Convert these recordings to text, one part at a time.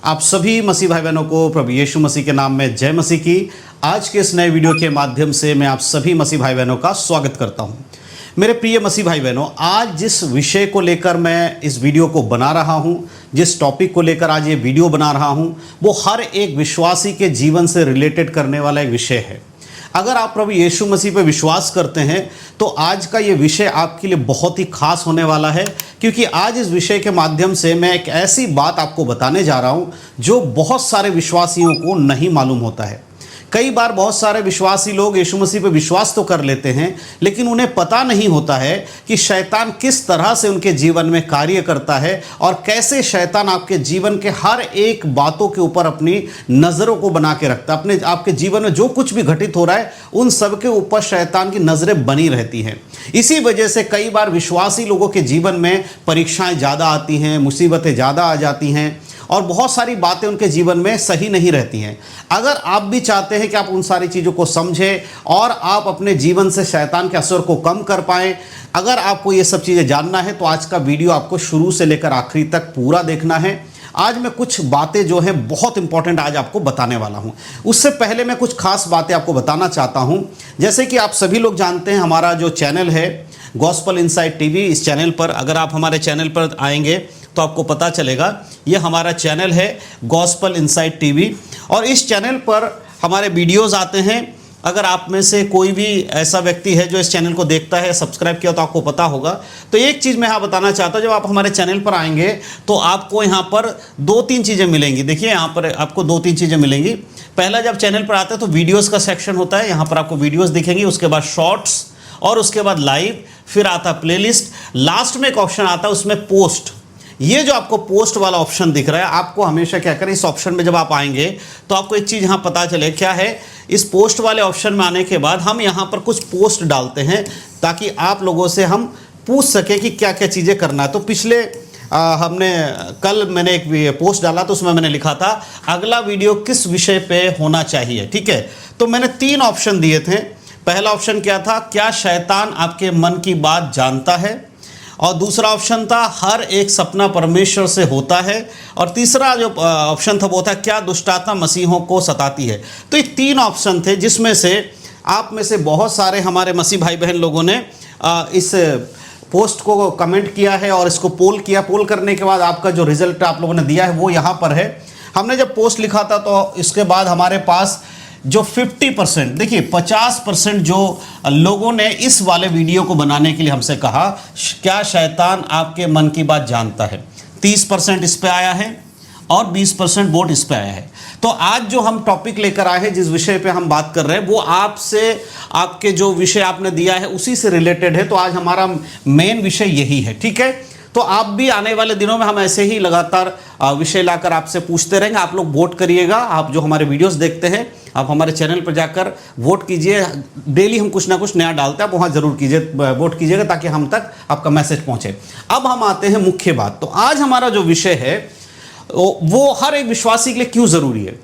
आप सभी मसीह भाई बहनों को प्रभु यीशु मसीह के नाम में जय मसीह की। आज के इस नए वीडियो के माध्यम से मैं आप सभी मसीह भाई बहनों का स्वागत करता हूं। मेरे प्रिय मसीह भाई बहनों, आज जिस विषय को लेकर मैं इस वीडियो को बना रहा हूं, जिस टॉपिक को लेकर आज ये वीडियो बना रहा हूं, वो हर एक विश्वासी के जीवन से रिलेटेड करने वाला एक विषय है। अगर आप प्रभु यीशु मसीह पे विश्वास करते हैं तो आज का ये विषय आपके लिए बहुत ही खास होने वाला है, क्योंकि आज इस विषय के माध्यम से मैं एक ऐसी बात आपको बताने जा रहा हूं जो बहुत सारे विश्वासियों को नहीं मालूम होता है। कई बार बहुत सारे विश्वासी लोग यीशु मसीह पे विश्वास तो कर लेते हैं, लेकिन उन्हें पता नहीं होता है कि शैतान किस तरह से उनके जीवन में कार्य करता है और कैसे शैतान आपके जीवन के हर एक बातों के ऊपर अपनी नज़रों को बना के रखता है। अपने आपके जीवन में जो कुछ भी घटित हो रहा है उन सब के ऊपर शैतान की नज़रें बनी रहती हैं। इसी वजह से कई बार विश्वासी लोगों के जीवन में परीक्षाएं ज़्यादा आती हैं, मुसीबतें ज़्यादा आ जाती हैं और बहुत सारी बातें उनके जीवन में सही नहीं रहती हैं। अगर आप भी चाहते हैं कि आप उन सारी चीज़ों को समझें और आप अपने जीवन से शैतान के असर को कम कर पाएं, अगर आपको ये सब चीज़ें जानना है तो आज का वीडियो आपको शुरू से लेकर आखिरी तक पूरा देखना है। आज मैं कुछ बातें जो हैं बहुत इंपॉर्टेंट आज आपको बताने वाला हूं। उससे पहले मैं कुछ खास बातें आपको बताना चाहता हूं। जैसे कि आप सभी लोग जानते हैं, हमारा जो चैनल है गॉस्पल इनसाइट टीवी, इस चैनल पर अगर आप हमारे चैनल पर आएंगे तो आपको पता चलेगा ये हमारा चैनल है गॉस्पल इनसाइट टीवी, और इस चैनल पर हमारे वीडियोस आते हैं। अगर आप में से कोई भी ऐसा व्यक्ति है जो इस चैनल को देखता है, सब्सक्राइब किया, तो आपको पता होगा। तो एक चीज़ मैं यहाँ बताना चाहता हूँ, जब आप हमारे चैनल पर आएंगे तो आपको यहाँ पर 2-3 चीज़ें मिलेंगी। देखिए यहाँ पर आपको 2-3 चीज़ें मिलेंगी। पहला, जब चैनल पर आते हैं तो वीडियोज़ का सेक्शन होता है, यहाँ पर आपको वीडियोज़ दिखेंगी, उसके बाद शॉर्ट्स और उसके बाद लाइव, फिर आता प्लेलिस्ट, लास्ट में एक ऑप्शन आता है उसमें पोस्ट। ये जो आपको पोस्ट वाला ऑप्शन दिख रहा है, आपको हमेशा क्या करें, इस ऑप्शन में जब आप आएंगे तो आपको एक चीज़ यहाँ पता चले क्या है। इस पोस्ट वाले ऑप्शन में आने के बाद हम यहाँ पर कुछ पोस्ट डालते हैं ताकि आप लोगों से हम पूछ सकें कि क्या क्या चीज़ें करना है। तो पिछले कल मैंने एक पोस्ट डाला तो उसमें मैंने लिखा था अगला वीडियो किस विषय पे होना चाहिए, ठीक है। तो मैंने 3 ऑप्शन दिए थे। पहला ऑप्शन क्या था, क्या शैतान आपके मन की बात जानता है, और दूसरा ऑप्शन था हर एक सपना परमेश्वर से होता है, और तीसरा जो ऑप्शन था वो था क्या दुष्टात्मा मसीहों को सताती है। तो ये 3 ऑप्शन थे, जिसमें से आप में से बहुत सारे हमारे मसीह भाई बहन लोगों ने इस पोस्ट को कमेंट किया है और इसको पोल किया। पोल करने के बाद आपका जो रिजल्ट आप लोगों ने दिया है वो यहाँ पर है। हमने जब पोस्ट लिखा था तो इसके बाद हमारे पास जो 50%, देखिए 50% जो लोगों ने इस वाले वीडियो को बनाने के लिए हमसे कहा क्या शैतान आपके मन की बात जानता है, 30% इस पे आया है और 20% वोट इस पे आया है। तो आज जो हम टॉपिक लेकर आए हैं, जिस विषय पे हम बात कर रहे हैं, वो आपसे आपके जो विषय आपने दिया है उसी से रिलेटेड है। तो आज हमारा मेन विषय यही है, ठीक है। तो आप भी आने वाले दिनों में हम ऐसे ही लगातार विषय लाकर आपसे पूछते रहेंगे। आप लोग वोट करिएगा। आप जो हमारे वीडियोस देखते हैं, आप हमारे चैनल पर जाकर वोट कीजिए। डेली हम कुछ ना कुछ नया डालते हैं, आप वहाँ जरूर कीजिए, वोट कीजिएगा ताकि हम तक आपका मैसेज पहुँचे। अब हम आते हैं मुख्य बात। तो आज हमारा जो विषय है वो हर एक विश्वासी के लिए क्यों ज़रूरी है।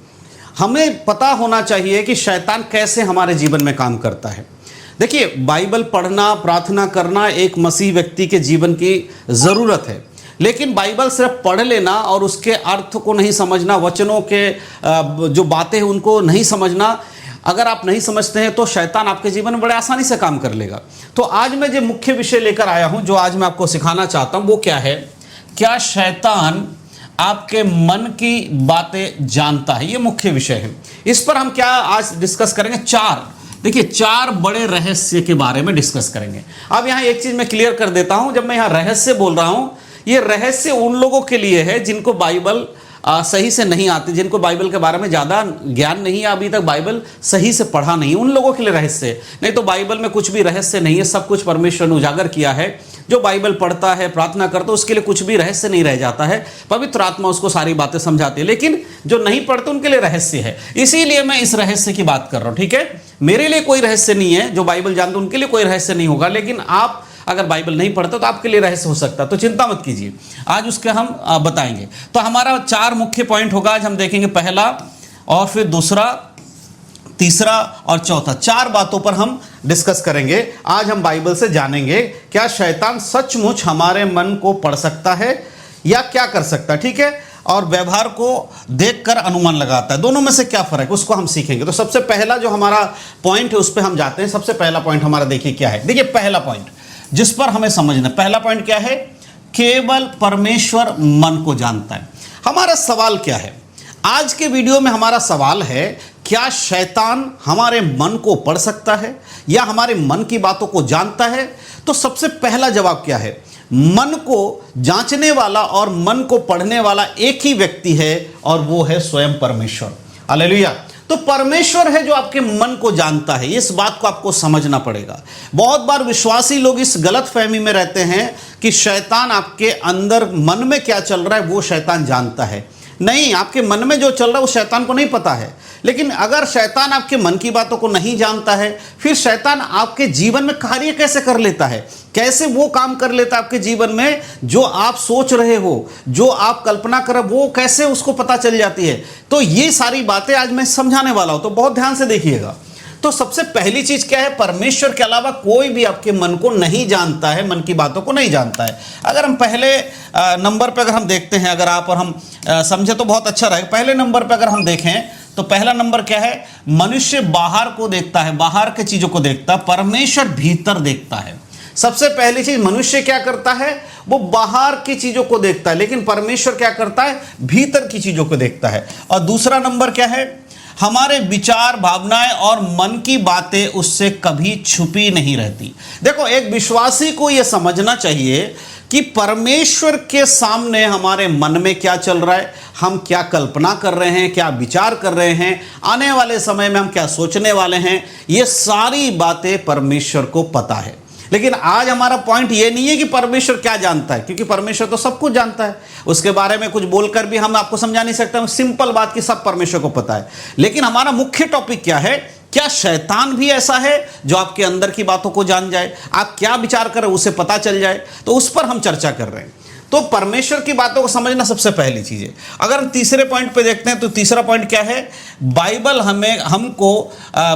हमें पता होना चाहिए कि शैतान कैसे हमारे जीवन में काम करता है। देखिए, बाइबल पढ़ना, प्रार्थना करना एक मसीह व्यक्ति के जीवन की ज़रूरत है, लेकिन बाइबल सिर्फ पढ़ लेना और उसके अर्थ को नहीं समझना, वचनों के जो बातें हैं उनको नहीं समझना, अगर आप नहीं समझते हैं तो शैतान आपके जीवन में बड़े आसानी से काम कर लेगा। तो आज मैं जो मुख्य विषय लेकर आया हूं, जो आज मैं आपको सिखाना चाहता हूं, वो क्या है, क्या शैतान आपके मन की बातें जानता है। ये मुख्य विषय है। इस पर हम क्या आज डिस्कस करेंगे, 4 बड़े रहस्य के बारे में डिस्कस करेंगे। अब यहाँ एक चीज मैं क्लियर कर देता हूं, जब मैं यहाँ रहस्य बोल रहा हूं, ये रहस्य उन लोगों के लिए है जिनको बाइबल सही से नहीं आती, जिनको बाइबल के बारे में ज़्यादा ज्ञान नहीं है, अभी तक बाइबल सही से पढ़ा नहीं, उन लोगों के लिए रहस्य है। नहीं तो बाइबल में कुछ भी रहस्य नहीं है, सब कुछ परमेश्वर ने उजागर किया है। जो बाइबल पढ़ता है, प्रार्थना करता है, उसके लिए कुछ भी रहस्य नहीं रह जाता है, पवित्र आत्मा उसको सारी बातें समझाती है। लेकिन जो नहीं पढ़ते उनके लिए रहस्य है, इसीलिए मैं इस रहस्य की बात कर रहा हूँ, ठीक है। मेरे लिए कोई रहस्य नहीं है, जो बाइबल जानते उनके लिए कोई रहस्य नहीं होगा, लेकिन आप अगर बाइबल नहीं पढ़ते तो आपके लिए रहस्य हो सकता है। तो चिंता मत कीजिए, आज उसके हम बताएंगे। तो हमारा 4 मुख्य पॉइंट होगा, आज हम देखेंगे पहला और फिर दूसरा, तीसरा और चौथा। 4 बातों पर हम डिस्कस करेंगे। आज हम बाइबल से जानेंगे क्या शैतान सचमुच हमारे मन को पढ़ सकता है या क्या कर सकता है, ठीक है। और व्यवहार को देखकर अनुमान लगाता है। दोनों में से क्या फर्क है उसको हम सीखेंगे। तो सबसे पहला जो हमारा पॉइंट है उस पर हम जाते हैं। सबसे पहला पॉइंट हमारा देखिए क्या है। देखिए पहला पॉइंट जिस पर हमें समझना, पहला पॉइंट क्या है? केवल परमेश्वर मन को जानता है। हमारा सवाल क्या है आज के वीडियो में? हमारा सवाल है, क्या शैतान हमारे मन को पढ़ सकता है या हमारे मन की बातों को जानता है? तो सबसे पहला जवाब क्या है? मन को जांचने वाला और मन को पढ़ने वाला एक ही व्यक्ति है और वो है स्वयं परमेश्वर। हालेलुया। तो परमेश्वर है जो आपके मन को जानता है। इस बात को आपको समझना पड़ेगा। बहुत बार विश्वासी लोग इस गलत फहमी में रहते हैं कि शैतान आपके अंदर मन में क्या चल रहा है वो शैतान जानता है। नहीं, आपके मन में जो चल रहा है वो शैतान को नहीं पता है। लेकिन अगर शैतान आपके मन की बातों को नहीं जानता है, फिर शैतान आपके जीवन में कार्य कैसे कर लेता है, कैसे वो काम कर लेता है आपके जीवन में, जो आप सोच रहे हो, जो आप कल्पना कर रहे हो, वो कैसे उसको पता चल जाती है। तो ये सारी बातें आज मैं समझाने वाला हूं, तो बहुत ध्यान से देखिएगा। तो सबसे पहली चीज क्या है? परमेश्वर के अलावा कोई भी आपके मन को नहीं जानता है, मन की बातों को नहीं जानता है। अगर हम पहले नंबर पर अगर हम देखते हैं, अगर आप और हम समझे तो बहुत अच्छा रहेगा। पहले नंबर पर अगर हम देखें तो पहला नंबर क्या है? मनुष्य बाहर को देखता है, बाहर के चीजों को देखता है, परमेश्वर भीतर देखता है। सबसे पहली चीज मनुष्य क्या करता है? वो बाहर की चीजों को देखता है, लेकिन परमेश्वर क्या करता है? भीतर की चीजों को देखता है। और दूसरा नंबर क्या है? हमारे विचार, भावनाएं और मन की बातें उससे कभी छुपी नहीं रहती। देखो, एक विश्वासी को यह समझना चाहिए कि परमेश्वर के सामने हमारे मन में क्या चल रहा है, हम क्या कल्पना कर रहे हैं, क्या विचार कर रहे हैं, आने वाले समय में हम क्या सोचने वाले हैं, ये सारी बातें परमेश्वर को पता है। लेकिन आज हमारा पॉइंट ये नहीं है कि परमेश्वर क्या जानता है, क्योंकि परमेश्वर तो सब कुछ जानता है। उसके बारे में कुछ बोलकर भी हम आपको समझा नहीं सकते। सिंपल बात कि सब परमेश्वर को पता है। लेकिन हमारा मुख्य टॉपिक क्या है? क्या शैतान भी ऐसा है जो आपके अंदर की बातों को जान जाए, आप क्या विचार कर रहे हो उसे पता चल जाए? तो उस पर हम चर्चा कर रहे हैं। तो परमेश्वर की बातों को समझना सबसे पहली चीज है। अगर हम तीसरे पॉइंट पे देखते हैं तो तीसरा पॉइंट क्या है? बाइबल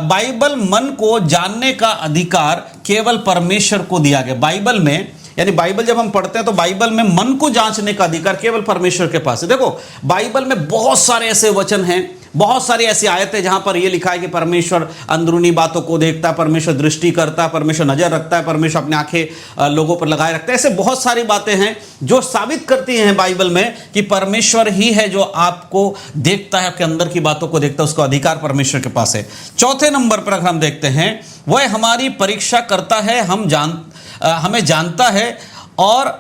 बाइबल मन को जानने का अधिकार केवल परमेश्वर को दिया गया। बाइबल में, यानी बाइबल जब हम पढ़ते हैं तो बाइबल में मन को जांचने का अधिकार केवल परमेश्वर के पास है। देखो, बाइबल में बहुत सारे ऐसे वचन हैं, बहुत सारी ऐसी आयतें जहां पर यह लिखा है कि परमेश्वर अंदरूनी बातों को देखता है, परमेश्वर दृष्टि करता है, परमेश्वर नजर रखता है, परमेश्वर अपनी आंखें लोगों पर लगाए रखता है। ऐसे बहुत सारी बातें हैं जो साबित करती हैं बाइबल में कि परमेश्वर ही है जो आपको देखता है, आपके अंदर की बातों को देखता है। उसका अधिकार परमेश्वर के पास है। चौथे नंबर पर अगर हम देखते हैं, वह हमारी परीक्षा करता है, हमें जानता है और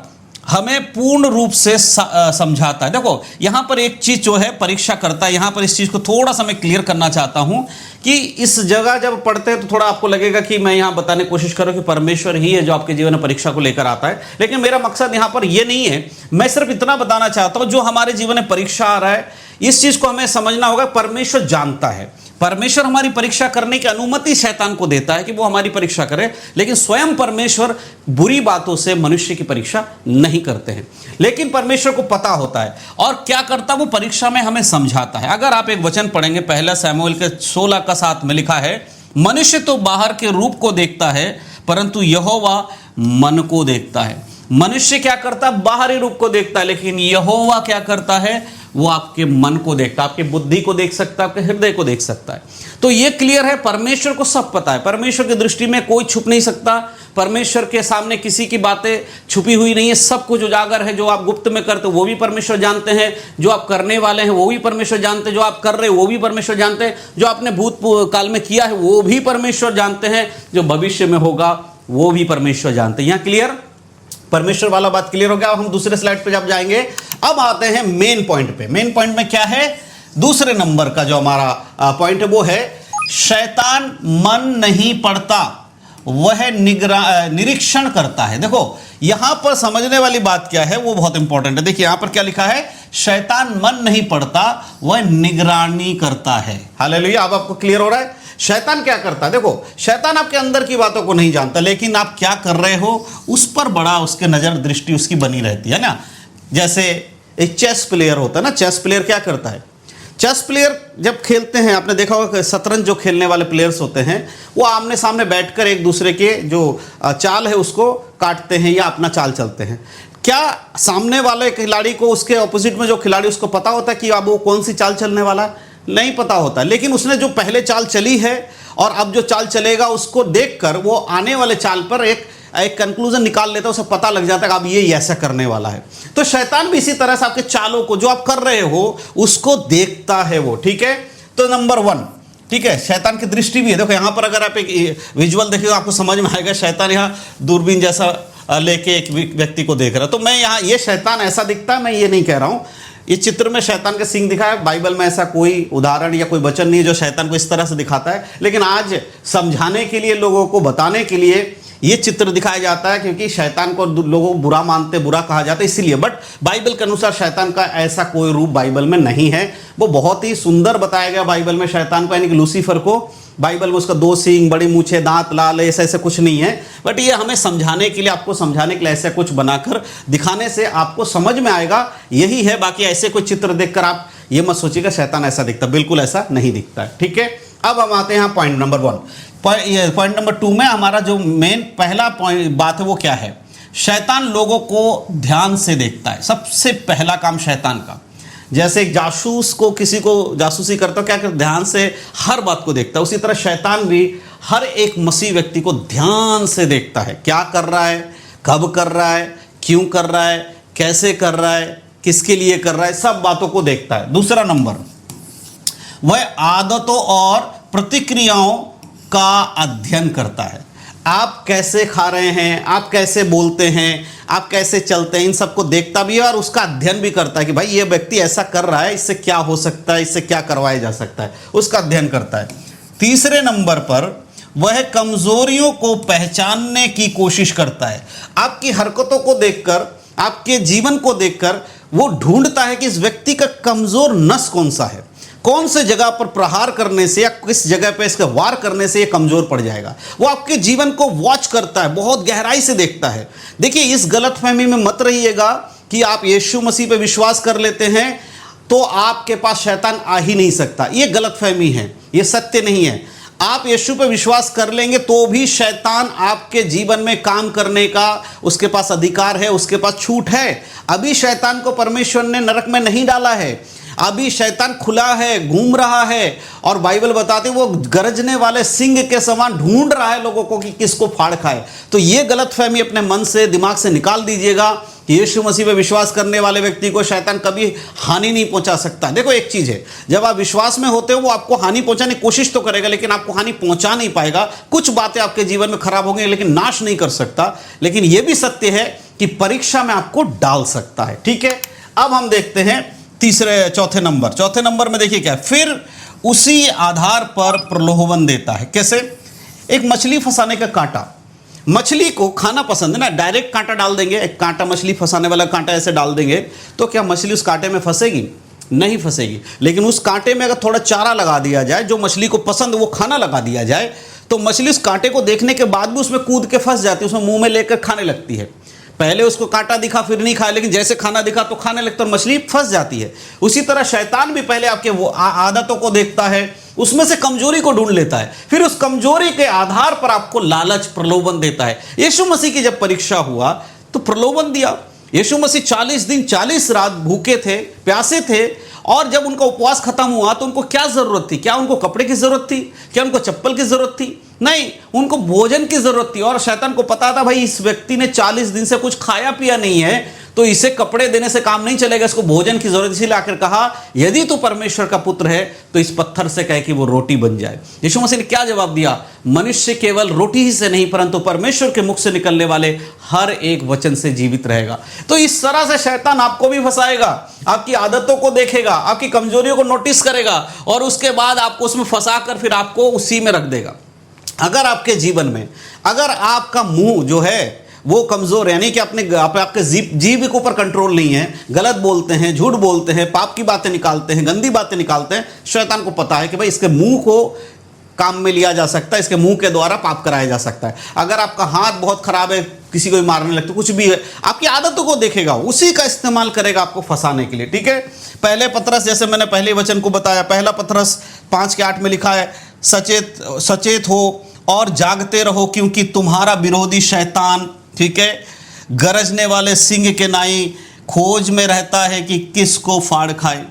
हमें पूर्ण रूप से समझाता है। देखो, यहां पर एक चीज जो है परीक्षा करता है, यहां पर इस चीज को थोड़ा सा मैं क्लियर करना चाहता हूं कि इस जगह जब पढ़ते हैं तो थोड़ा आपको लगेगा कि मैं यहां बताने की कोशिश करूं कि परमेश्वर ही है जो आपके जीवन में परीक्षा को लेकर आता है। लेकिन मेरा मकसद यहां पर यह नहीं है। मैं सिर्फ इतना बताना चाहता हूं, जो हमारे जीवन में परीक्षा आ रहा है, इस चीज को हमें समझना होगा। परमेश्वर जानता है, परमेश्वर हमारी परीक्षा करने की अनुमति शैतान को देता है कि वो हमारी परीक्षा करे, लेकिन स्वयं परमेश्वर बुरी बातों से मनुष्य की परीक्षा नहीं करते हैं। लेकिन परमेश्वर को पता होता है और क्या करता है? वो परीक्षा में हमें समझाता है। अगर आप एक वचन पढ़ेंगे, पहला शमूएल के 16:7 में लिखा है, मनुष्य तो बाहर के रूप को देखता है परंतु यहोवा मन को देखता है। मनुष्य क्या करता है? बाहरी रूप को देखता है, लेकिन यहोवा क्या करता है? वो आपके मन को देखता है, आपकी बुद्धि को देख सकता है, आपके हृदय को देख सकता है। तो ये क्लियर है, परमेश्वर को सब पता है। परमेश्वर की दृष्टि में कोई छुप नहीं सकता। परमेश्वर के सामने किसी की बातें छुपी हुई नहीं है। सब कुछ उजागर है। जो आप गुप्त में करते हो वो भी परमेश्वर जानते हैं, जो आप करने वाले हैं वो भी परमेश्वर जानते हैं, जो आप कर रहे हो वो भी परमेश्वर जानते हैं, जो आपने भूत काल में किया है वो भी परमेश्वर जानते हैं, जो भविष्य में होगा वो भी परमेश्वर जानते हैं। यहाँ क्लियर, परमेश्वर वाला बात क्लियर हो गया। अब हम दूसरे स्लाइड पे जब जाएंगे, अब आते हैं मेन पॉइंट पे। मेन पॉइंट में क्या है? दूसरे नंबर का जो हमारा पॉइंट है वो है, शैतान मन नहीं पढ़ता, वह निरीक्षण करता है। देखो, यहां पर समझने वाली बात क्या है वो बहुत इंपॉर्टेंट है। देखिए यहां पर क्या लिखा है? शैतान मन नहीं पढ़ता, वह निगरानी करता है। हालेलुया। अब आपको क्लियर हो रहा है शैतान क्या करता है? देखो, शैतान आपके अंदर की बातों को नहीं जानता, लेकिन आप क्या कर रहे हो उस पर बड़ा उसके नजर दृष्टि उसकी बनी रहती है ना। जैसे एक चेस प्लेयर होता है ना, चेस प्लेयर क्या करता है? चेस प्लेयर जब खेलते हैं, आपने देखा होगा शतरंज जो खेलने वाले प्लेयर्स होते हैं वो आमने सामने बैठकर एक दूसरे के जो चाल है उसको काटते हैं या अपना चाल चलते हैं। क्या सामने वाले खिलाड़ी को, उसके ऑपोजिट में जो खिलाड़ी, उसको पता होता है कि अब वो कौन सी चाल चलने वाला है? नहीं पता होता। लेकिन उसने जो पहले चाल चली है और अब जो चाल चलेगा, उसको देखकर वो आने वाले चाल पर एक कंक्लूजन निकाल लेता है, उसे पता लग जाता है कि अब ये ऐसा करने वाला है। तो शैतान भी इसी तरह से आपके चालों को, जो आप कर रहे हो, उसको देखता है वो। ठीक है, तो नंबर 1, ठीक है, शैतान की दृष्टि भी है। देखो यहाँ पर अगर आप एक विजुअल देखिए आपको समझ में आएगा, शैतान यहाँ दूरबीन जैसा लेके एक व्यक्ति को देख रहा है। तो मैं यहाँ, ये शैतान ऐसा दिखता है, मैं ये नहीं कह रहा हूँ। इस चित्र में शैतान का सिंग दिखा है। बाइबल में ऐसा कोई उदाहरण या कोई वचन नहीं है जो शैतान को इस तरह से दिखाता है। लेकिन आज समझाने के लिए, लोगों को बताने के लिए ये चित्र दिखाया जाता है, क्योंकि शैतान को लोगों बुरा मानते, बुरा कहा जाता है, इसीलिए। बट बाइबल के अनुसार शैतान का ऐसा कोई रूप बाइबल में नहीं है। वो बहुत ही सुंदर बताया गया बाइबल में शैतान को, यानी कि लूसीफर को। बाइबल में उसका 2 सींग, बड़ी मूछें, दांत, लाल, ऐसा ऐसा कुछ नहीं है। बट ये हमें समझाने के लिए, आपको समझाने के लिए ऐसा कुछ बनाकर दिखाने से आपको समझज में आएगा, यही है। बाकी ऐसे कोई चित्र देखकर आप ये मत सोचिएगा शैतान ऐसा दिखता, बिल्कुल ऐसा नहीं दिखता है। ठीक है, अब हम आते हैं पॉइंट नंबर 1। पॉइंट नंबर 2 में हमारा जो मेन पहला पॉइंट बात है वो क्या है? शैतान लोगों को ध्यान से देखता है। सबसे पहला काम शैतान का, जैसे एक जासूस को, किसी को जासूसी करता है, क्या करता? ध्यान से हर बात को देखता है। उसी तरह शैतान भी हर एक मसीह व्यक्ति को ध्यान से देखता है। क्या कर रहा है, कब कर रहा है, क्यों कर रहा है, कैसे कर रहा है, किसके लिए कर रहा है, सब बातों को देखता है। दूसरा नंबर, वह आदतों और प्रतिक्रियाओं का अध्ययन करता है। आप कैसे खा रहे हैं, आप कैसे बोलते हैं, आप कैसे चलते हैं, इन सबको देखता भी है और उसका अध्ययन भी करता है कि भाई ये व्यक्ति ऐसा कर रहा है, इससे क्या हो सकता है, इससे क्या करवाया जा सकता है, उसका अध्ययन करता है। तीसरे नंबर पर वह कमजोरियों को पहचानने की कोशिश करता है। आपकी हरकतों को देखकर, आपके जीवन को देखकर वो ढूंढता है कि इस व्यक्ति का कमजोर नस कौन सा है, कौन से जगह पर प्रहार करने से या किस जगह पर इसका वार करने से ये कमजोर पड़ जाएगा। वो आपके जीवन को वॉच करता है, बहुत गहराई से देखता है। देखिए, इस गलतफहमी में मत रहिएगा कि आप यीशु मसीह पे विश्वास कर लेते हैं तो आपके पास शैतान आ ही नहीं सकता। ये गलतफहमी है, ये सत्य नहीं है। आप यीशु पे विश्वास कर लेंगे तो भी शैतान आपके जीवन में काम करने का उसके पास अधिकार है, उसके पास छूट है। अभी शैतान को परमेश्वर ने नरक में नहीं डाला है, अभी शैतान खुला है, घूम रहा है, और बाइबल बताती है वो गरजने वाले सिंह के समान ढूंढ रहा है लोगों को कि किसको फाड़ खाए। तो ये गलतफहमी अपने मन से, दिमाग से निकाल दीजिएगा कि यीशु मसीह पे विश्वास करने वाले व्यक्ति को शैतान कभी हानि नहीं पहुंचा सकता। देखो, एक चीज है, जब आप विश्वास में होते हो वो आपको हानि पहुंचाने की कोशिश तो करेगा, लेकिन आपको हानि पहुंचा नहीं पाएगा। कुछ बातें आपके जीवन में खराब होंगी, लेकिन नाश नहीं कर सकता। लेकिन यह भी सत्य है कि परीक्षा में आपको डाल सकता है। ठीक है, अब हम देखते हैं चौथे नंबर में देखिए क्या है। फिर उसी आधार पर प्रलोभन देता है। कैसे? एक मछली फंसाने का कांटा, मछली को खाना पसंद है ना, डायरेक्ट कांटा डाल देंगे, एक कांटा, मछली फंसाने वाला कांटा ऐसे डाल देंगे तो क्या मछली उस कांटे में फंसेगी? नहीं फंसेगी। लेकिन उस कांटे में अगर थोड़ा चारा लगा दिया जाए, जो मछली को पसंद वो खाना लगा दिया जाए, तो मछली उस कांटे को देखने के बाद भी उसमें कूद के फंस जाती है, उसमें मुंह में लेकर खाने लगती है। पहले उसको कांटा दिखा फिर नहीं खाया, लेकिन जैसे खाना दिखा तो खाने लगता है और मछली फंस जाती है। उसी तरह शैतान भी पहले आपके वो आदतों को देखता है, उसमें से कमजोरी को ढूंढ लेता है, फिर उस कमजोरी के आधार पर आपको लालच, प्रलोभन देता है। यीशु मसीह की जब परीक्षा हुआ तो प्रलोभन दिया। यीशु मसीह 40 दिन 40 रात भूखे थे, प्यासे थे, और जब उनका उपवास खत्म हुआ तो उनको क्या जरूरत थी? क्या उनको कपड़े की जरूरत थी? क्या उनको चप्पल की जरूरत थी? नहीं, उनको भोजन की जरूरत थी। और शैतान को पता था भाई इस व्यक्ति ने 40 दिन से कुछ खाया पिया नहीं है, तो इसे कपड़े देने से काम नहीं चलेगा, इसको भोजन की जरूरत। इसीलिए आकर कहा, यदि तू परमेश्वर का पुत्र है तो इस पत्थर से कहे कि वो रोटी बन जाए। यीशु मसीह ने क्या जवाब दिया? मनुष्य केवल रोटी ही से नहीं परंतु परमेश्वर के मुख से निकलने वाले हर एक वचन से जीवित रहेगा। तो इस तरह से शैतान आपको भी फंसाएगा, आपकी आदतों को देखेगा, आपकी कमजोरियों को नोटिस करेगा, और उसके बाद आपको उसमें फंसाकर फिर आपको उसी में रख देगा। अगर आपके जीवन में, अगर आपका मुंह जो है वो कमजोर, यानी कि आपके जीभ के ऊपर कंट्रोल नहीं है, गलत बोलते हैं, झूठ बोलते हैं, पाप की बातें निकालते हैं, गंदी बातें निकालते हैं, शैतान को पता है कि भाई इसके मुंह को काम में लिया जा सकता है, इसके मुंह के द्वारा पाप कराया जा सकता है। अगर आपका हाथ बहुत खराब है, किसी को भी मारने लगते, कुछ भी है, आपकी आदतों को देखेगा, उसी का इस्तेमाल करेगा आपको फंसाने के लिए। ठीक है, पहले पत्रस, जैसे मैंने पहले वचन को बताया, पहला पत्रस 5:8 में लिखा है, सचेत हो और जागते रहो, क्योंकि तुम्हारा विरोधी शैतान, ठीक है, गरजने वाले सिंह के नाई खोज में रहता है कि किसको फाड़ खाए।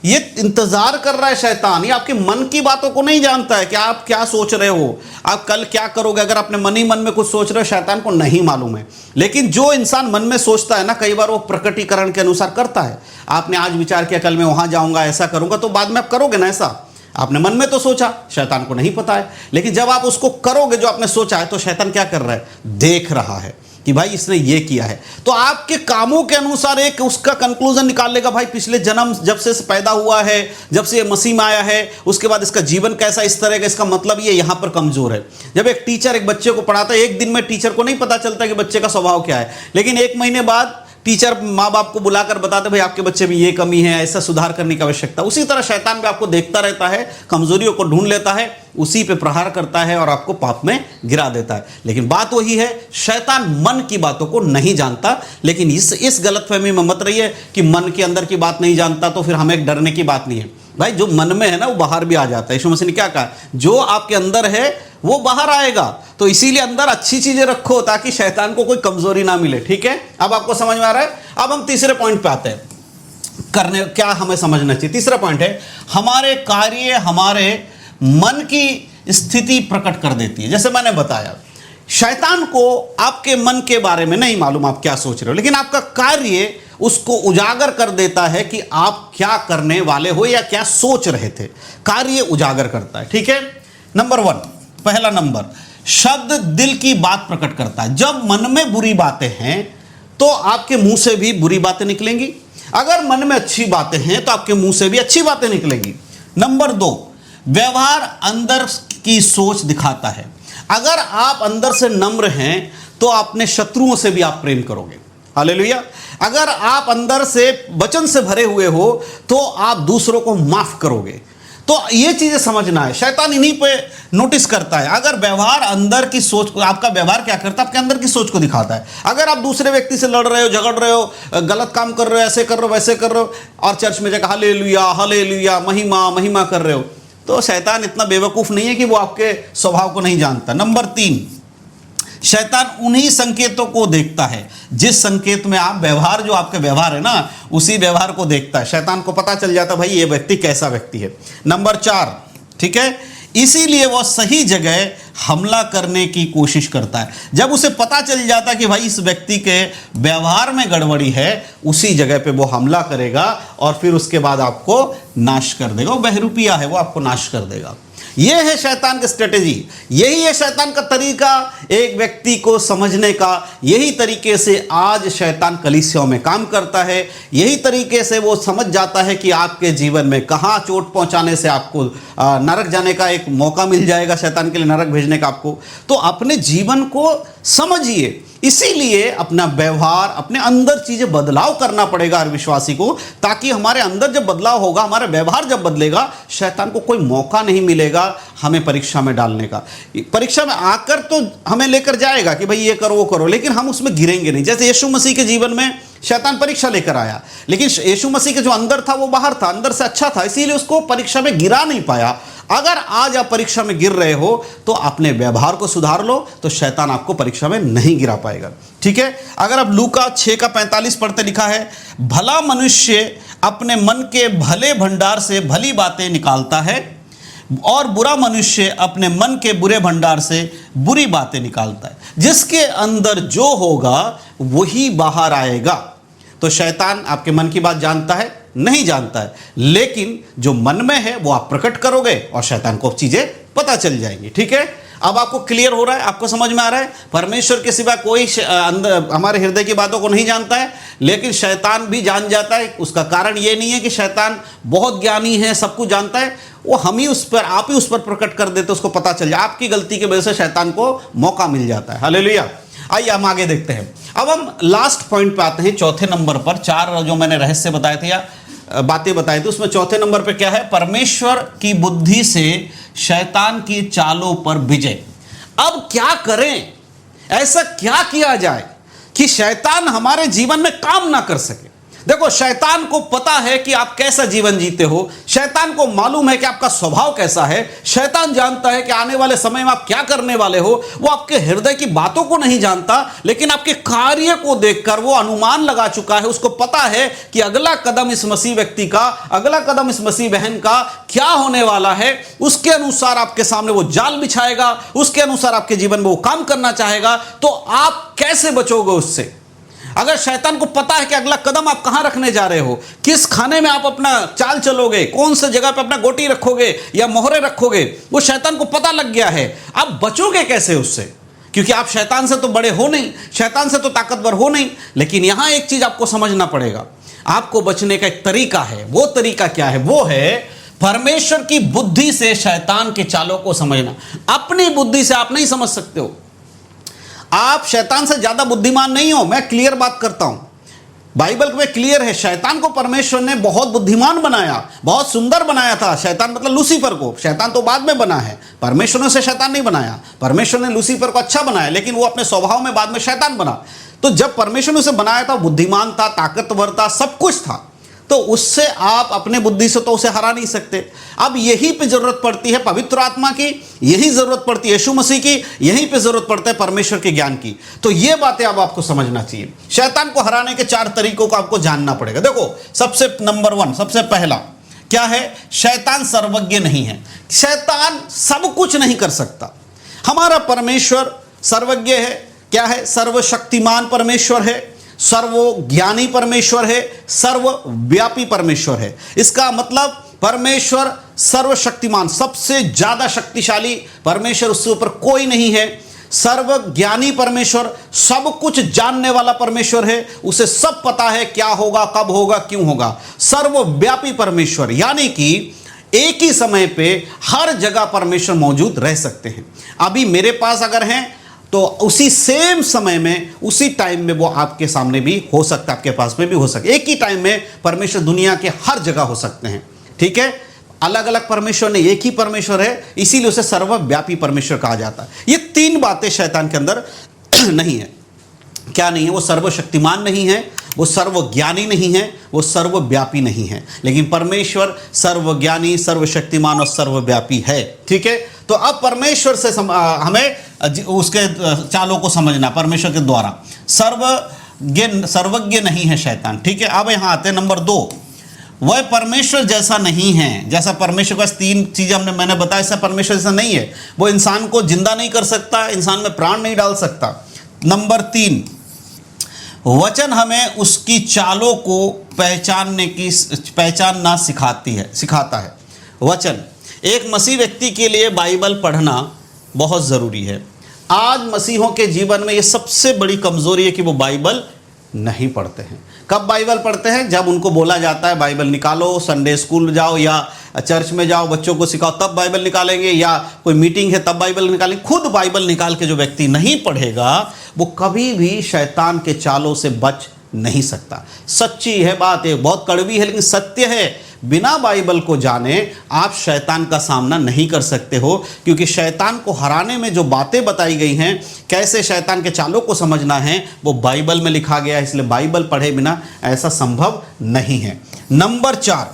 ये इंतजार कर रहा है शैतान, ये आपके मन की बातों को नहीं जानता है कि आप क्या सोच रहे हो, आप कल क्या करोगे। अगर आपने मन ही मन में कुछ सोच रहे हो, शैतान को नहीं मालूम है। लेकिन जो इंसान मन में सोचता है ना, कई बार वो प्रकटीकरण के अनुसार करता है। आपने आज विचार किया कल मैं वहां जाऊंगा, ऐसा करूंगा, तो बाद में आप करोगे ना ऐसा। आपने मन में तो सोचा, शैतान को नहीं पता है, लेकिन जब आप उसको करोगे जो आपने सोचा है, तो शैतान क्या कर रहा है, देख रहा है कि भाई इसने ये किया है। तो आपके कामों के अनुसार एक उसका कंक्लूजन निकाल लेगा, भाई पिछले जन्म जब से पैदा हुआ है, जब से ये मसीह में आया है, उसके बाद इसका जीवन कैसा इस तरह का, इसका मतलब ये यहां पर कमजोर है। जब एक टीचर एक बच्चे को पढ़ाता है, एक दिन में टीचर को नहीं पता चलता कि बच्चे का स्वभाव क्या है, लेकिन 1 महीने बाद टीचर माँ बाप को बुलाकर बताते भाई आपके बच्चे में ये कमी है, ऐसा सुधार करने की आवश्यकता। उसी तरह शैतान भी आपको देखता रहता है, कमजोरियों को ढूंढ लेता है, उसी पे प्रहार करता है और आपको पाप में गिरा देता है। लेकिन बात वही है, शैतान मन की बातों को नहीं जानता। लेकिन इस गलतफहमी में मत रहिए कि मन के अंदर की बात नहीं जानता तो फिर हमें डरने की बात नहीं है। भाई जो मन में है ना, वो बाहर भी आ जाता है। यीशु मसीह ने क्या कहा, जो आपके अंदर है वो बाहर आएगा। तो इसीलिए अंदर अच्छी चीजें रखो ताकि शैतान को कोई कमजोरी ना मिले। ठीक है, अब आपको समझ में आ रहा है। अब हम तीसरे पॉइंट पे आते हैं, करने क्या हमें समझना चाहिए। तीसरा पॉइंट है, हमारे कार्य हमारे मन की स्थिति प्रकट कर देती है। जैसे मैंने बताया, शैतान को आपके मन के बारे में नहीं मालूम आप क्या सोच रहे हो, लेकिन आपका कार्य उसको उजागर कर देता है कि आप क्या करने वाले हो या क्या सोच रहे थे। कार्य उजागर करता है। ठीक है, नंबर 1, पहला नंबर, शब्द दिल की बात प्रकट करता है। जब मन में बुरी बातें हैं तो आपके मुंह से भी बुरी बातें निकलेंगी। अगर मन में अच्छी बातें हैं तो आपके मुंह से भी अच्छी बातें निकलेंगी। नंबर 2, व्यवहार अंदर की सोच दिखाता है। अगर आप अंदर से नम्र हैं तो अपने शत्रुओं से भी आप प्रेम करोगे। हालेलुया। अगर आप अंदर से वचन से भरे हुए हो तो आप दूसरों को माफ करोगे। तो ये चीजें समझना है, शैतान इन्हीं पे नोटिस करता है। अगर व्यवहार अंदर की सोच को, आपका व्यवहार क्या करता है, आपके अंदर की सोच को दिखाता है। अगर आप दूसरे व्यक्ति से लड़ रहे हो, झगड़ रहे हो, गलत काम कर रहे हो, ऐसे कर रहे हो, वैसे कर रहे हो, और चर्च में जाकर हालेलुया हालेलुया महिमा महिमा कर रहे हो, तो शैतान इतना बेवकूफ नहीं है कि वो आपके स्वभाव को नहीं जानता। नंबर 3, शैतान उन्हीं संकेतों को देखता है जिस संकेत में आप व्यवहार, जो आपका व्यवहार है ना, उसी व्यवहार को देखता है। शैतान को पता चल जाता है भाई ये व्यक्ति कैसा व्यक्ति है। नंबर 4, ठीक है, इसीलिए वह सही जगह हमला करने की कोशिश करता है। जब उसे पता चल जाता है कि भाई इस व्यक्ति के व्यवहार में गड़बड़ी है, उसी जगह पे वो हमला करेगा और फिर उसके बाद आपको नाश कर देगा। वो बहरूपिया है, वो आपको नाश कर देगा। यह है शैतान की स्ट्रेटेजी, यही है शैतान का तरीका एक व्यक्ति को समझने का। यही तरीके से आज शैतान कलीसियाओं में काम करता है। यही तरीके से वो समझ जाता है कि आपके जीवन में कहाँ चोट पहुंचाने से आपको नरक जाने का एक मौका मिल जाएगा, शैतान के लिए नरक भेजने का आपको। तो अपने जीवन को समझिए, इसीलिए अपना व्यवहार, अपने अंदर चीजें बदलाव करना पड़ेगा हर विश्वासी को, ताकि हमारे अंदर जब बदलाव होगा, हमारा व्यवहार जब बदलेगा, शैतान को कोई मौका नहीं मिलेगा हमें परीक्षा में डालने का। परीक्षा में आकर तो हमें लेकर जाएगा कि भाई ये करो वो करो, लेकिन हम उसमें गिरेंगे नहीं। जैसे यीशु मसीह के जीवन में शैतान परीक्षा लेकर आया, लेकिन यीशु मसीह के जो अंदर था वो बाहर था, अंदर से अच्छा था, इसीलिए उसको परीक्षा में गिरा नहीं पाया। अगर आज आप परीक्षा में गिर रहे हो तो अपने व्यवहार को सुधार लो, तो शैतान आपको परीक्षा में नहीं गिरा पाएगा। ठीक है, अगर आप लूका 6:45 पढ़ते, लिखा है, भला मनुष्य अपने मन के भले भंडार से भली बातें निकालता है और बुरा मनुष्य अपने मन के बुरे भंडार से बुरी बातें निकालता है। जिसके अंदर जो होगा वही बाहर आएगा। तो शैतान आपके मन की बात जानता है? नहीं जानता है, लेकिन जो मन में है वो आप प्रकट करोगे और शैतान को चीजें पता चल जाएंगी। ठीक है, अब आपको क्लियर हो रहा है, आपको समझ में आ रहा है। परमेश्वर के सिवा कोई अंदर हमारे हृदय की बातों को नहीं जानता है, लेकिन शैतान भी जान जाता है। उसका कारण ये नहीं है कि शैतान बहुत ज्ञानी है, सब कुछ जानता है, वो हम ही उस पर, आप ही उस पर प्रकट कर देते, उसको पता चल जाए। आपकी गलती की वजह से शैतान को मौका मिल जाता है। हालेलुया। आइए हम आगे देखते हैं। अब हम लास्ट पॉइंट पे आते हैं, चौथे नंबर पर। 4 जो मैंने रहस्य बताए थे या बातें बताई थी, उसमें चौथे नंबर पे क्या है? परमेश्वर की बुद्धि से शैतान की चालों पर विजय। अब क्या करें, ऐसा क्या किया जाए कि शैतान हमारे जीवन में काम ना कर सके? देखो, शैतान को पता है कि आप कैसा जीवन जीते हो, शैतान को मालूम है कि आपका स्वभाव कैसा है, शैतान जानता है कि आने वाले समय में आप क्या करने वाले हो। वो आपके हृदय की बातों को नहीं जानता, लेकिन आपके कार्य को देखकर वो अनुमान लगा चुका है। उसको पता है कि अगला कदम इस मसीह व्यक्ति का, अगला कदम इस मसीह बहन का क्या होने वाला है। उसके अनुसार आपके सामने वो जाल बिछाएगा, उसके अनुसार आपके जीवन में वो काम करना चाहेगा। तो आप कैसे बचोगे उससे? अगर शैतान को पता है कि अगला कदम आप कहां रखने जा रहे हो, किस खाने में आप अपना चाल चलोगे, कौन सी जगह पे अपना गोटी रखोगे या मोहरे रखोगे, वो शैतान को पता लग गया है। आप बचोगे कैसे उससे? क्योंकि आप शैतान से तो बड़े हो नहीं, शैतान से तो ताकतवर हो नहीं। लेकिन यहां एक चीज आपको समझना पड़ेगा, आपको बचने का एक तरीका है। वो तरीका क्या है? वो है परमेश्वर की बुद्धि से शैतान के चालों को समझना। अपनी बुद्धि से आप नहीं समझ सकते हो। आप शैतान से ज्यादा बुद्धिमान नहीं हो, मैं क्लियर बात करता हूं। बाइबल में क्लियर है, शैतान को परमेश्वर ने बहुत बुद्धिमान बनाया, बहुत सुंदर बनाया था। शैतान मतलब लूसीफर को, शैतान तो बाद में बना है, परमेश्वर ने उसे शैतान नहीं बनाया। परमेश्वर ने लूसीफर को अच्छा बनाया, लेकिन वो अपने स्वभाव में बाद में शैतान बना। तो जब परमेश्वर ने उसे बनाया था, बुद्धिमान था, ताकतवर था, सब कुछ था। तो उससे आप अपने बुद्धि से तो उसे हरा नहीं सकते। अब यहीं पे जरूरत पड़ती है पवित्र आत्मा की, यही जरूरत पड़ती है यीशु मसीह की, यहीं पे जरूरत पड़ता है परमेश्वर के ज्ञान की। तो ये बातें अब आपको समझना चाहिए। शैतान को हराने के 4 तरीकों को आपको जानना पड़ेगा। देखो, सबसे नंबर 1, सबसे पहला क्या है? शैतान सर्वज्ञ नहीं है। शैतान सब कुछ नहीं कर सकता। हमारा परमेश्वर सर्वज्ञ है। क्या है? सर्वशक्तिमान परमेश्वर है, सर्वज्ञानी परमेश्वर है, सर्वव्यापी परमेश्वर है। इसका मतलब परमेश्वर सर्वशक्तिमान, सबसे ज्यादा शक्तिशाली परमेश्वर, उससे ऊपर कोई नहीं है। सर्वज्ञानी परमेश्वर, सब कुछ जानने वाला परमेश्वर है, उसे सब पता है क्या होगा, कब होगा, क्यों होगा। सर्वव्यापी परमेश्वर, यानी कि एक ही समय पे हर जगह परमेश्वर मौजूद रह सकते हैं। अभी मेरे पास अगर हैं तो उसी सेम समय में, उसी टाइम में वो आपके सामने भी हो सकता है, आपके पास में भी हो सकता है। एक ही टाइम में परमेश्वर दुनिया के हर जगह हो सकते हैं। ठीक है, अलग अलग परमेश्वर नहीं, एक ही परमेश्वर है, इसीलिए उसे सर्वव्यापी परमेश्वर कहा जाता है। ये 3 बातें शैतान के अंदर नहीं है। क्या नहीं है? वो सर्वशक्तिमान नहीं है, वो सर्वज्ञानी नहीं है, वो सर्वव्यापी नहीं है। लेकिन परमेश्वर सर्वज्ञानी, सर्वशक्तिमान और सर्वव्यापी है। ठीक है, तो अब परमेश्वर से हमें उसके चालों को समझना, परमेश्वर के द्वारा। सर्वज्ञ नहीं है शैतान। ठीक है, अब यहां आते हैं नंबर 2, वह परमेश्वर जैसा नहीं है। जैसा परमेश्वर का 3 चीजें मैंने बताया, ऐसा परमेश्वर जैसा नहीं है। वो इंसान को जिंदा नहीं कर सकता, इंसान में प्राण नहीं डाल सकता। नंबर 3, वचन हमें उसकी चालों को पहचानना सिखाता है। वचन, एक मसीह व्यक्ति के लिए बाइबल पढ़ना बहुत ज़रूरी है। आज मसीहों के जीवन में ये सबसे बड़ी कमज़ोरी है कि वो बाइबल नहीं पढ़ते हैं। कब बाइबल पढ़ते हैं? जब उनको बोला जाता है बाइबल निकालो, संडे स्कूल जाओ या चर्च में जाओ, बच्चों को सिखाओ, तब बाइबल निकालेंगे, या कोई मीटिंग है तब बाइबल निकालेंगे। खुद बाइबल निकाल के जो व्यक्ति नहीं पढ़ेगा, वो कभी भी शैतान के चालों से बच नहीं सकता। सच्ची है बात, है बहुत कड़वी है लेकिन सत्य है। बिना बाइबल को जाने आप शैतान का सामना नहीं कर सकते हो, क्योंकि शैतान को हराने में जो बातें बताई गई हैं, कैसे शैतान के चालों को समझना है, वो बाइबल में लिखा गया है। इसलिए बाइबल पढ़े बिना ऐसा संभव नहीं है। नंबर 4,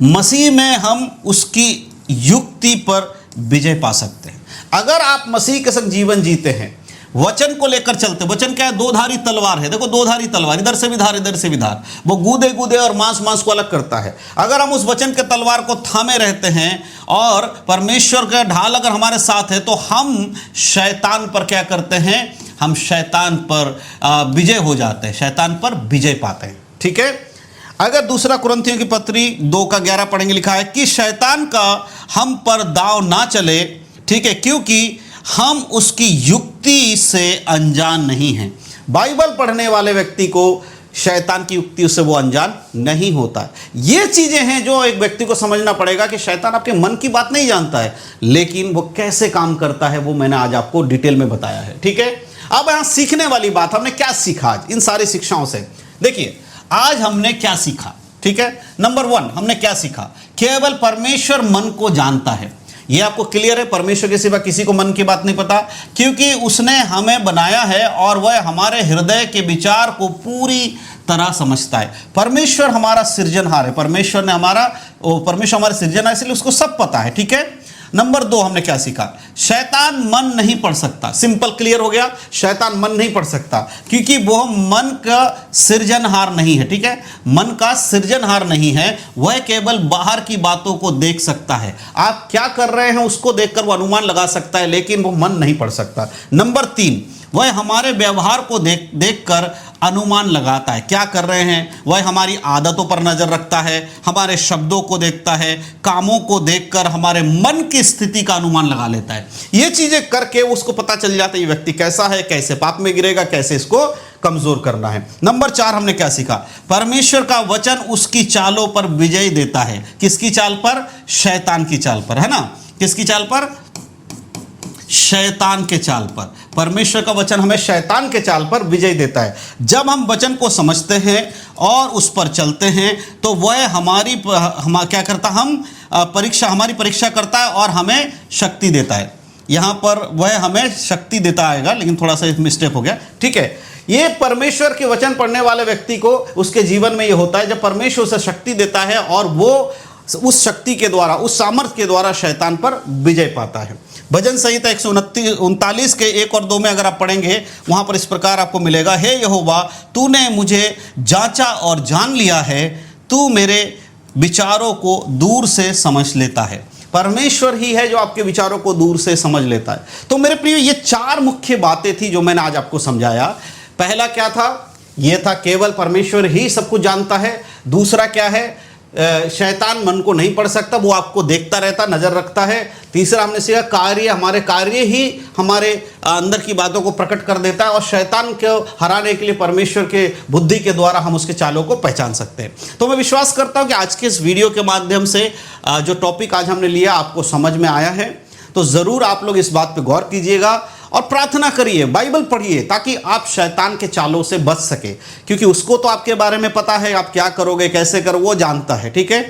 मसीह में हम उसकी युक्ति पर विजय पा सकते हैं। अगर आप मसीह के संग जीवन जीते हैं, वचन को लेकर चलते, वचन क्या है? 2-धारी तलवार है। देखो, 2-धारी तलवार, इधर से भी धार, इधर से भी धार, वो गूदे गूदे और मांस को अलग करता है। अगर हम उस वचन के तलवार को थामे रहते हैं और परमेश्वर का ढाल अगर हमारे साथ है, तो हम शैतान पर क्या करते हैं? हम शैतान पर विजय हो जाते हैं, शैतान पर विजय पाते हैं। ठीक है, अगर 2 कुरिन्थियों की पत्री 2:11 पढ़ेंगे, लिखा है कि शैतान का हम पर दाव ना चले। ठीक है, क्योंकि हम उसकी युक्ति से अनजान नहीं हैं। बाइबल पढ़ने वाले व्यक्ति को शैतान की युक्ति से वो अनजान नहीं होता है। ये चीजें हैं जो एक व्यक्ति को समझना पड़ेगा कि शैतान आपके मन की बात नहीं जानता है, लेकिन वो कैसे काम करता है वो मैंने आज आपको डिटेल में बताया है। ठीक है, अब यहां सीखने वाली बात, हमने क्या सीखा आज इन सारी शिक्षाओं से? देखिए, आज हमने क्या सीखा। ठीक है, नंबर 1 हमने क्या सीखा? केवल परमेश्वर मन को जानता है। ये आपको क्लियर है? परमेश्वर के सिवा किसी को मन की बात नहीं पता, क्योंकि उसने हमें बनाया है और वह हमारे हृदय के विचार को पूरी तरह समझता है। परमेश्वर हमारा सृजनहार है, परमेश्वर हमारे सृजनहार, इसलिए उसको सब पता है, ठीक है। नंबर 2 हमने क्या सीखा, शैतान मन नहीं पढ़ सकता। सिंपल क्लियर हो गया, शैतान मन नहीं पढ़ सकता क्योंकि वो मन का सृजनहार नहीं है, ठीक है। मन का सृजनहार नहीं है, वह केवल बाहर की बातों को देख सकता है। आप क्या कर रहे हैं उसको देखकर वो अनुमान लगा सकता है, लेकिन वो मन नहीं पढ़ सकता। नंबर 3, वह हमारे व्यवहार को देखकर अनुमान लगाता है। क्या कर रहे हैं, वह हमारी आदतों पर नजर रखता है, हमारे शब्दों को देखता है, कामों को देखकर हमारे मन की स्थिति का अनुमान लगा लेता है। ये चीजें करके उसको पता चल जाता है ये व्यक्ति कैसा है, कैसे पाप में गिरेगा, कैसे इसको कमजोर करना है। नंबर 4 हमने क्या सीखा, परमेश्वर का वचन उसकी चालों पर विजय देता है। किसकी चाल पर, शैतान की चाल पर, है ना। किसकी चाल पर, शैतान के चाल पर। परमेश्वर का वचन हमें शैतान के चाल पर विजय देता है। जब हम वचन को समझते हैं और उस पर चलते हैं तो वह क्या करता, हमारी परीक्षा करता है और हमें शक्ति देता है। यहाँ पर वह हमें शक्ति देता आएगा, लेकिन थोड़ा सा मिस्टेक हो गया, ठीक है। ये परमेश्वर के वचन पढ़ने वाले व्यक्ति को उसके जीवन में ये होता है जब परमेश्वर उसे शक्ति देता है और वो उस शक्ति के द्वारा, उस सामर्थ्य के द्वारा शैतान पर विजय पाता है। भजन संहिता 139 के 1 और 2 में अगर आप पढ़ेंगे, वहां पर इस प्रकार आपको मिलेगा, हे यहोवा तूने मुझे जांचा और जान लिया है, तू मेरे विचारों को दूर से समझ लेता है। परमेश्वर ही है जो आपके विचारों को दूर से समझ लेता है। तो मेरे प्रिय, ये 4 मुख्य बातें थी जो मैंने आज आपको समझाया। पहला क्या था, ये था केवल परमेश्वर ही सब कुछ जानता है। दूसरा क्या है, शैतान मन को नहीं पढ़ सकता, वो आपको देखता रहता, नजर रखता है। तीसरा हमने सीखा, हमारे कार्य ही हमारे अंदर की बातों को प्रकट कर देता है और शैतान को हराने के लिए परमेश्वर के बुद्धि के द्वारा हम उसके चालों को पहचान सकते हैं। तो मैं विश्वास करता हूं कि आज के इस वीडियो के माध्यम से जो टॉपिक आज हमने लिया आपको समझ में आया है। तो ज़रूर आप लोग इस बात पर गौर कीजिएगा और प्रार्थना करिए, बाइबल पढ़िए, ताकि आप शैतान के चालों से बच सके, क्योंकि उसको तो आपके बारे में पता है, आप क्या करोगे, कैसे करो, वो जानता है, ठीक है।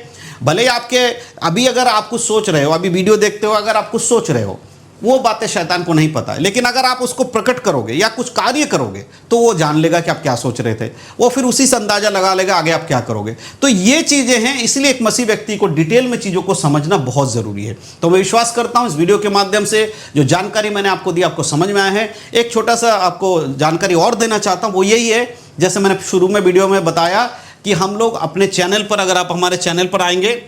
भले आपके अभी अगर आप कुछ सोच रहे हो, अभी वीडियो देखते हो, अगर आप कुछ सोच रहे हो, वो बातें शैतान को नहीं पता है, लेकिन अगर आप उसको प्रकट करोगे या कुछ कार्य करोगे तो वो जान लेगा कि आप क्या सोच रहे थे। वो फिर उसी से अंदाजा लगा लेगा आगे आप क्या करोगे। तो ये चीजें हैं, इसलिए एक मसीह व्यक्ति को डिटेल में चीजों को समझना बहुत जरूरी है। तो मैं विश्वास करता हूं इस वीडियो के माध्यम से जो जानकारी मैंने आपको दी आपको समझ में आया है। एक छोटा सा आपको जानकारी और देना चाहता हूं, वो यही है, जैसे मैंने शुरू में वीडियो में बताया कि हम लोग अपने चैनल पर, अगर आप हमारे चैनल पर आएंगे,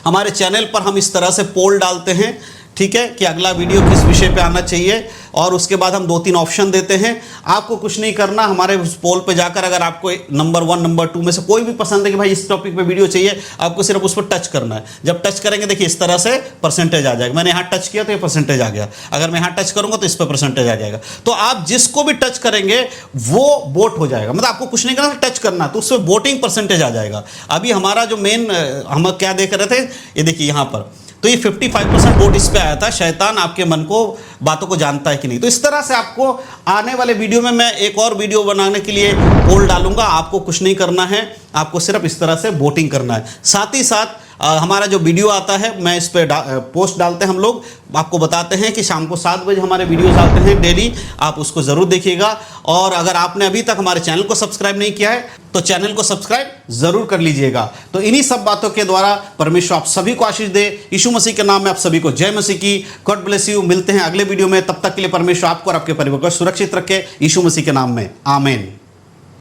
हमारे चैनल पर हम इस तरह से पोल डालते हैं, ठीक है, कि अगला वीडियो किस विषय पे आना चाहिए, और उसके बाद हम 2-3 ऑप्शन देते हैं। आपको कुछ नहीं करना, हमारे उस पोल पे जाकर अगर आपको नंबर 1 नंबर 2 में से कोई भी पसंद है कि भाई इस टॉपिक पे वीडियो चाहिए, आपको सिर्फ उस पर टच करना है। जब टच करेंगे देखिए इस तरह से परसेंटेज आ जाएगा। मैंने यहाँ टच किया तो ये परसेंटेज आ गया, अगर मैं यहाँ टच करूँगा तो इस पर परसेंटेज आ जाएगा। तो आप जिसको भी टच करेंगे वो वोट हो जाएगा, मतलब आपको कुछ नहीं करना, टच करना, तो उससे वोटिंग परसेंटेज आ जाएगा। अभी हमारा जो मेन हम क्या देख रहे थे, ये देखिए यहाँ पर, तो ये 55% वोट इस पे आया था, शैतान आपके मन को, बातों को जानता है कि नहीं। तो इस तरह से आपको आने वाले वीडियो में मैं एक और वीडियो बनाने के लिए पोल डालूंगा। आपको कुछ नहीं करना है, आपको सिर्फ इस तरह से वोटिंग करना है। साथ ही साथ हमारा जो वीडियो आता है, मैं इस पर पोस्ट डालते हैं, हम लोग आपको बताते हैं कि शाम को 7 बजे हमारे वीडियोस आते हैं डेली, आप उसको ज़रूर देखिएगा। और अगर आपने अभी तक हमारे चैनल को सब्सक्राइब नहीं किया है तो चैनल को सब्सक्राइब ज़रूर कर लीजिएगा। तो इन्हीं सब बातों के द्वारा परमेश्वर आप सभी को आशीष दे। यीशु मसीह के नाम में आप सभी को जय मसीह की। God bless you. मिलते हैं अगले वीडियो में, तब तक के लिए परमेश्वर आपको और आपके परिवार को सुरक्षित रखे, यीशु मसीह के नाम में, आमीन।